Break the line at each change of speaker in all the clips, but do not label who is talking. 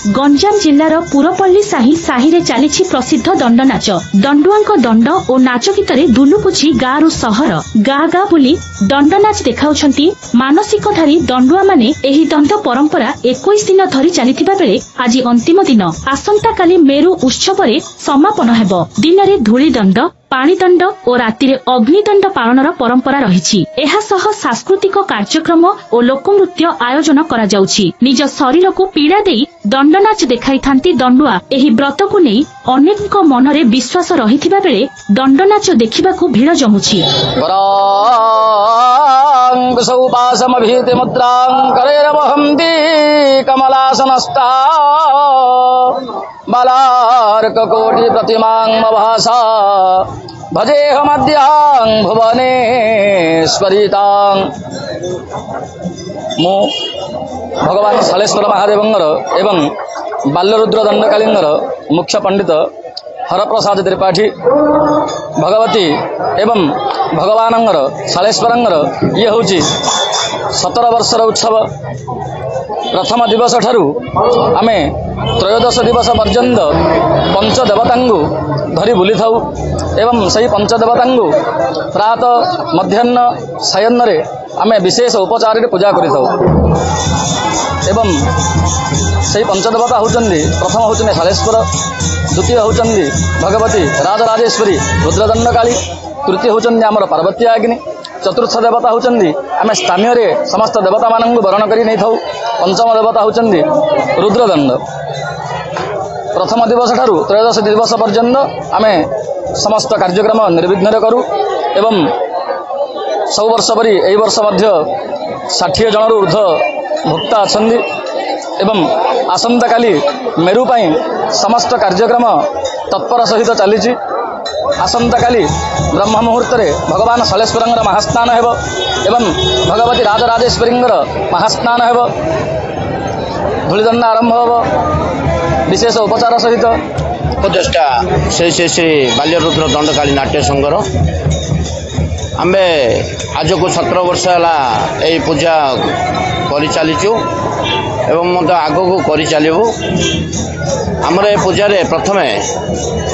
गंजाम जिल्लार पुरपल्ली साही रे चली प्रसिद्ध दंड नाच। दंडुआ दंड और नाच गीत दुलुपुछि गाँव सहर गाँ गाँ बुली दंड नाच देखाउछंती मानसिकधारी दंडुआ माने। एही दंड परंपरा 21 दिन धरी चलिथिबा बेले आज अंतिम दिन आसंता काली मेरु उत्सव समापन हेबो। दिन में धूली दंड पाणीदंड और राति अग्निदंड पालनर परंपरा रही। सांस्कृतिक कार्यक्रम और लोकनृत्य आयोजन करा जाउछि। निज शरीर को पीड़ा देई दंड नाच देखाई थांती दंडुआ। एही व्रत को नहीं अनेक मनरे विश्वास रहिथिबा बेले दंड नाच देखिबाकू भीड़ जमुछि।
बालार्ककोटि प्रतिमां भाषा भजेऽहमद्यां भुवनेश्वरीतां। मु भगवान सालेश्वर महादेवंगर एवं बाल्यरुद्र दंडकालींगर मुख्य पंडित हरप्रसाद त्रिपाठी भगवती एवं भगवानंगर सालेश्वरंगर ये हूँ 17 वर्षर उत्सव। प्रथम दिवस ठारू आमे त्रयोदश दिवस पर्यंत पंचदेवतांगु धरी बुली थाउ एवं सही पंचदेवतांगु प्रातः मध्याह्न सायन्न रे आमे विशेष उपचार पूजा करि थाउ। एवं सही पंचदेवता होचंदी प्रथम होचने सालेश्वर, द्वितीय होचंदी भगवती राजराजेश्वरी रुद्रदंडकाली, तृतीय होचंदी आमर पार्वती अग्नि, चतुर्थ देवता होचंदी आमे स्थानीय रे समस्त देवता मानंगु वरण करि नै थाउ। पंचम देवता होचंदी रुद्रदंड। प्रथम दिवस ठारू त्रयोदश दिवस पर्यंत आमे समस्त कार्यक्रम निर्विघ्न करूँ एवं सब वर्ष परी एई वर्ष मध्य 60 जनरू ऊर्ध भोक्ता अछंदी एवं आसंता काली मेरु पई समस्त कार्यक्रम तत्पर सहित चली। आसंता काली ब्रह्म मुहूर्त रे भगवान सालेश्वरंगर महास्नान हेबो एवं भगवती राजराजेश्वरींगर महास्नान हेबो। धूलिदंड आरंभ हेबो विशेष उपचार सहित।
उपदेष्टा श्री श्री श्री बाल्यरुद्र दंडकाली नाट्य संघर आमे आज को 17 वर्ष है पूजा कर चलीचु एवं मत आग को कर चलू। आमर ए पूजार प्रथमे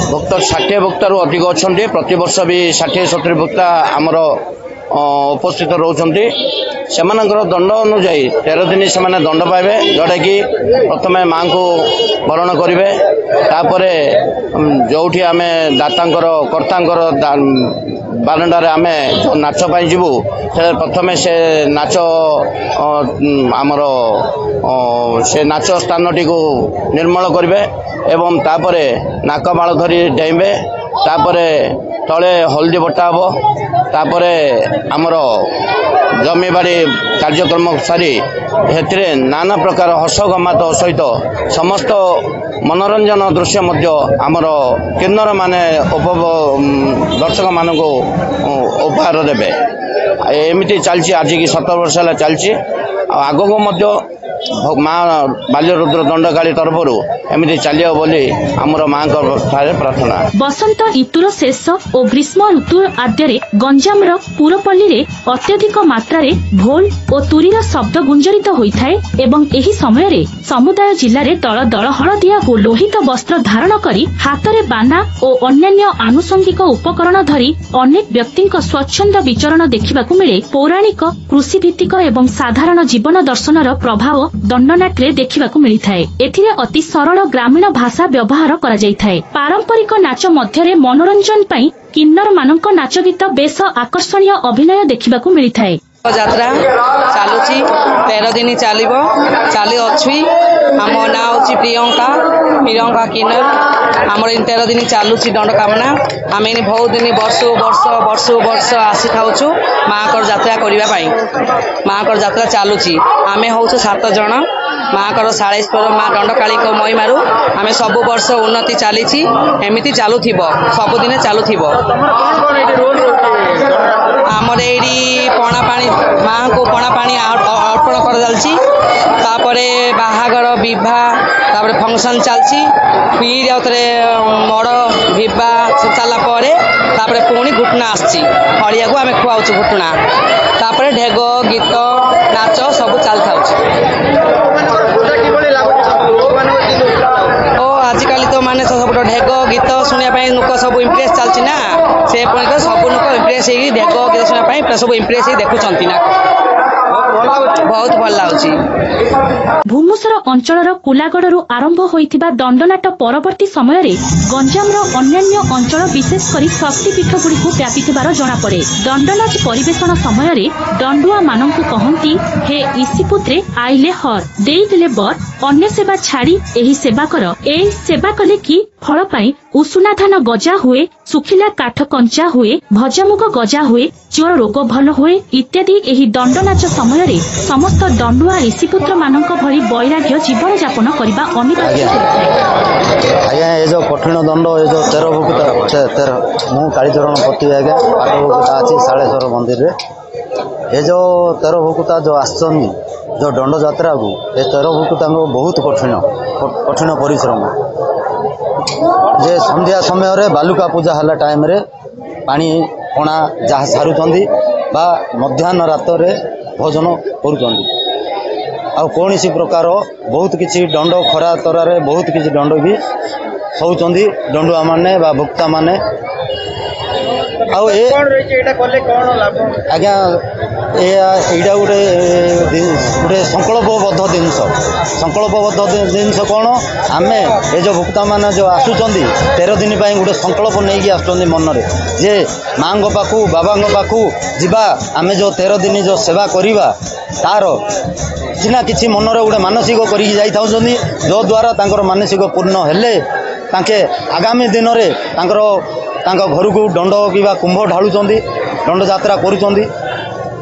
भक्त 60 भक्तारू अधिक अच्छा प्रति वर्ष भी 60-70 भक्ता आमर उपस्थित रोचंती। सेमानकर दंड अनुजाई 13 दिन से दंड पाइबे जोटा कि प्रथमे माँ को वरण करेंगे तापरे जोठी आमे दातांकर कर्तांकर बारंडार आमे नाच पाई जीवु से प्रथमे से नाच आमर से नाच स्थान टी को निर्मल करेंगे एवं तापरे नाक बाल धरी डेइबे तापरे तले हल्दी बटा हम तापरे आमर जमी बाड़ी कार्यक्रम सारी हेतिरे नाना प्रकार हस गमात सहित समस्त मनोरंजन दृश्य मध्य आमर किन्नर माने दर्शक मान उपहार देवे। एमती चलती आज की 17 वर्ष है चलती आग को माँ बाल्यरुद्र दंडकाली तरफ एमती चलियो बोली आमर माँ प्रार्थना।
बसंत ऋतुर शेष और ग्रीष्म ऋतु आद्य गंजामर पुरपल्ली रे अत्यधिक मात्रा रे ढोल और तुरीर शब्द गुंजरित होइथाए एवं एही समय रे समुदाय जिल्ला रे दल दल हलदिया और लोहित वस्त्र धारण करी हाथ में बाना और अन्यान्य आनुषंगिक उपकरण धरी अनेक व्यक्ति स्वच्छंद विचरण देखा मिले। पौराणिक कृषि भित्तिक एवं साधारण जीवन दर्शनर प्रभाव दंडनाट्य देखा मिलता है। एथिरे अति सरल ग्रामीण भाषा व्यवहार करा जायथाए। पारंपरिक नाच मध्यरे मनोरंजन पई किन्नर मानक नाच गीत बेस आकर्षणीय अभिनय देखा मिलता है।
यात्रा चलुची 13 दिन चलो चली अच्छी। आम ना हूँ प्रियंका किन्नर आमर 13 दिन चलुची दंड कामना। आम बहुत दिन वर्ष आसी था माँ को यात्रा करने माँ को यात्रा चलुची। आम हूँ 7 जन माँ को सालेश्वर माँ दंडकाली महिमारू आम सब वर्ष उन्नति चली एमती चलु सबुदिन चलु। आमर ये पणा पानी माँ को पणा पानी अर्पण कर तापरे बाहागर विवाह फंक्शन चलती फिर आउे मड़ विवाह सारापर पुणी घुटना आसी हड़िया को आम खुआऊ घुटना तापर ढेग गीत नाच सब चल था। सब इम्प्रेस देखुं ना बहुत भल लगुच।
भूमुसर अंचलर कुलागड़ू आरंभ होइथिबा दंडनाट परवर्ती समय रे गंजामर अन्यान्य अंचल विशेषकर शक्तिपीठगुड़ी व्यापिथिबार जनापड़े। दंडनाच परिवेशन समय रे दंडुआ मानंकु कहंती हे इसीपुत्रे आइले हर देइदेले बर अन्य सेवा छाड़ी एही सेवा कर। एही सेवा कले कि फल पाई उषुना धान गजा हुए, सुखिला काठ कंचा हुए, भजामुग गजा हुए, ज्वर रोग भल हुए इत्यादि। एही दंडनाच समय रे समस्त दंडुआ ऋषिपुत्र मानक भली वैराग्य जीवन यापन करबा अनिवार्य होइଥାଏ।
आज्ञा ये जो कठिन दंड ये जो 13 भुक्ता मु कालीचरण पति आज्ञा 8 भुक्ता अच्छी सालेश्वर मंदिर रे ये जो 13 भुक्ता जो आसन जो दंड यात्रा को ये 13 भुक्ता बहुत कठिन परिश्रम जे संध्या समय रे बालुका पूजा हला टाइम रे पानी पणा जहाँ सारुचंदी बा मध्याह्न रात रे भोजन करुचंदी आ कौन सी प्रकार बहुत किसी दंड खरा तरारे बहुत किसी दंड भी सौचंदी दंडुआ माने बा भुक्ता माने आज्ञा एटा गोटे संकल्पबद्ध जिनस कौन आम ये जो भुक्ता मान जो आसुचंदी 13 दिन गोटे संकल्प नहीं आसुचंदी मन रे जे माँ पाखु बाबा पाखु जीवा आम जो 13 दिन जो सेवा करिबा तार किना किछि मन रे गोटे मानसिक करिक जाई थाउचंदी जो द्वारा तांकर मानसिक पूर्ण हेले तांके आगामी दिन रे तांकर घर को दंड कि कुंभ ढालुचंदी दंड यात्रा करुचंदी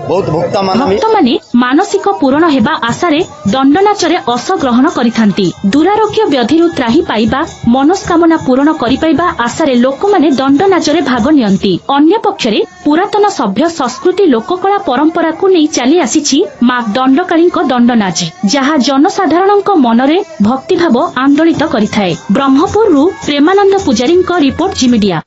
बहुत भुक्ता
भक्तमाने मानसिक पूरण हेबा आशारे दंडनाचरे अश ग्रहण करिथांती। दुरारोग्य व्याधिरु त्राही पाइबा मनस्कामना पूरण करि पाइबा आशारे लोकमाने दंडनाचरे भाग नियंती। अन्य पक्षरे पुरातन सभ्य संस्कृति लोककला परंपरा को नहीं चली आसीछि मां दंडकालीक दंडनाच जहा जनसाधारणक मनरे भक्तिभाव आंदोलित करिथाए। ब्रह्मपुररु प्रेमानंद पुजारीक रिपोर्ट जी मीडिया।